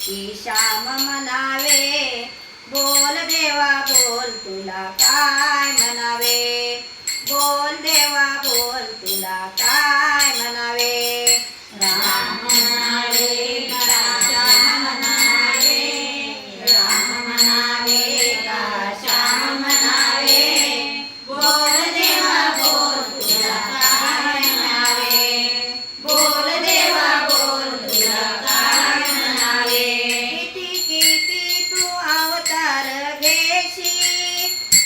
की श्याम म्हणावे. बोल देवा बोल तुला काय म्हणावे. बोल देवा बोल तुला काय म्हणावे. राम म्हणावे का श्याम म्हणावे. राम म्हणावे का श्याम म्हणावे. बोल देवा बोल तुला काय म्हणावे. बोल देवा बोल तुला काय म्हणावे. किती किती तू अवतार घेशी.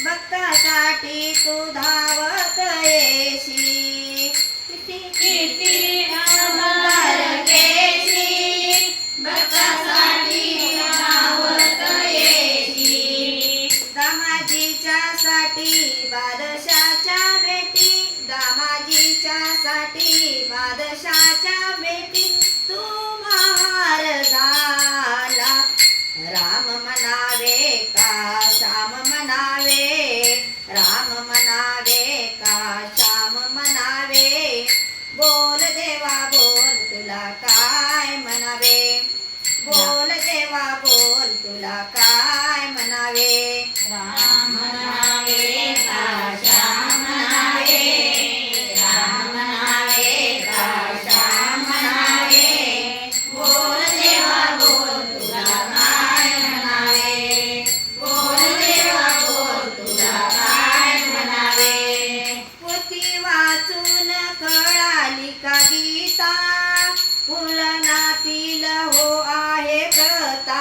भक्तासाठी तू धावत येशी. किती किती अवतार घेशी. भक्तासाठी धावत येशी. दामाजीच्या साठी बादशाच्या भेटी. दामाजीच्या साठी बादशाच्या भेटी तू महार झाला. राम म्हणावे का श्याम म्हणावे. राम म्हणावे का श्याम म्हणावे. बोल देवा बोल तुला काय म्हणावे. बोल देवा बोल तुला काय म्हणावे. राम म्हणावे का श्याम म्हणावे. राम म्हणावे का श्याम म्हणावे. बोल देवा बोल तुला काय म्हणावे. बोल देवा बोल तुला काय म्हणावे. पोथी वाचून कळाली का गीता. पुराणातील हो आहे कथा.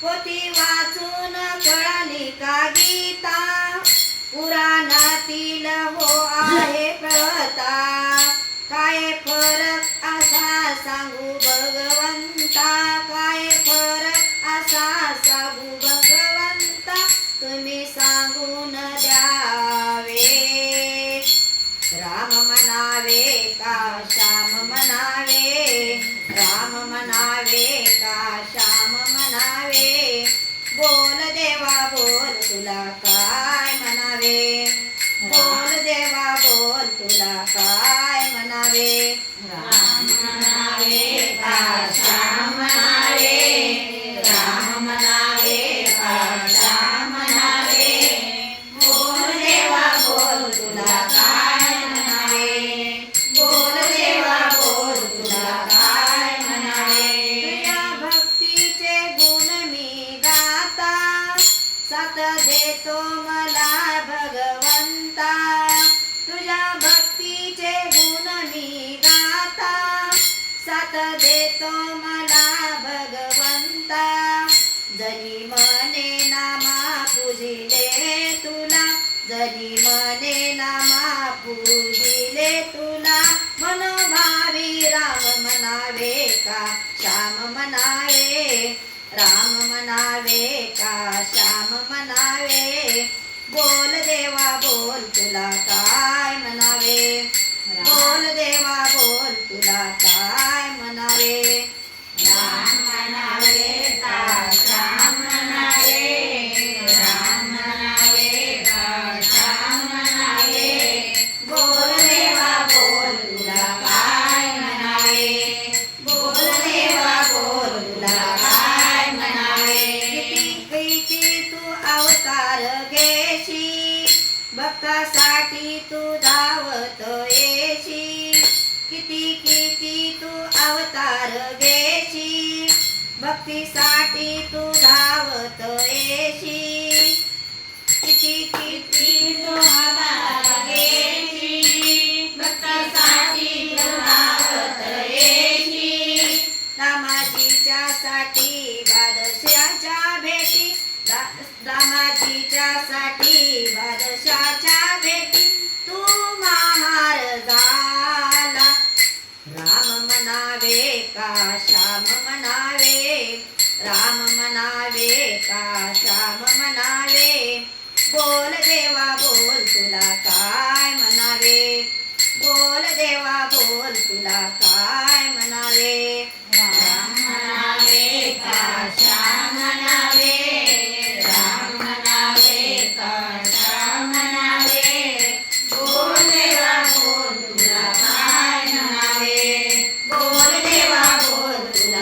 पोथी वाचून कळाली का गीता. पुराणातील हो आहे कथा. काय फरक असा सांगू भगवंता. काय फरक असा सांगू भगवंता. तुम्ही सांगून द्यावे. राम म्हणावे का श्याम म्हणावे. राम म्हणावे का श्याम म्हणावे. बोल देवा बोल तुला काय म्हणावे. बोल देवा बोल तुला काय म्हणावे. राम म्हणावे का श्याम म्हणावे. राम म्हणावे का श्याम म्हणावे. बोल देवा बोल तुला काय म्हणावे. बोल देवा बोल तुला काय म्हणावे. तुझ्या भक्तीचे गुण मी गाता. साथ देतो मला भगवंता. तुझ्या भक्तीचे गुण मी गाता. साथ देतो मला भगवंता. जरी मने नामा पूजिले तुला. जरी मने नामा पूजिले तुला. मनोभावी राम म्हणावे का श्याम म्हणावे. राम म्हणावे का श्याम म्हणावे. बोल देवा बोल तुला काय म्हणावे. बोल देवा बोल तुला काय म्हणावे. राम म्हणावे का श्याम म्हणावे. राम म्हणावे का श्याम म्हणावे. बोल देवा बोल तुला काय म्हणावे. बोल देवा बोल तुला काय म्हणावे. किती किती तू अवतार घेशी. भक्तासाठी तू धावत येशी. किती किती तू अवतार घेशी. भक्तीसाठी तू धावत येशी. किती किती तू अवतार घेशी. भक्तीसाठी तू धावत येशी. दामाजीच्या साठी बादशाच्या भेटी. दामाजीच्या साठी बादशाच्या भेटी तू महार झाला. राम म्हणावे का श्याम म्हणावे. राम म्हणावे का श्याम म्हणावे. बोल देवा बोल तुला काय म्हणावे. बोल देवा बोल तुला काय म्हणावे. राम म्हणावे का श्याम म्हणावे. राम म्हणावे का श्याम म्हणावे. बोल देवा बोल तुला काय म्हणावे. बोल देवा बोल तुला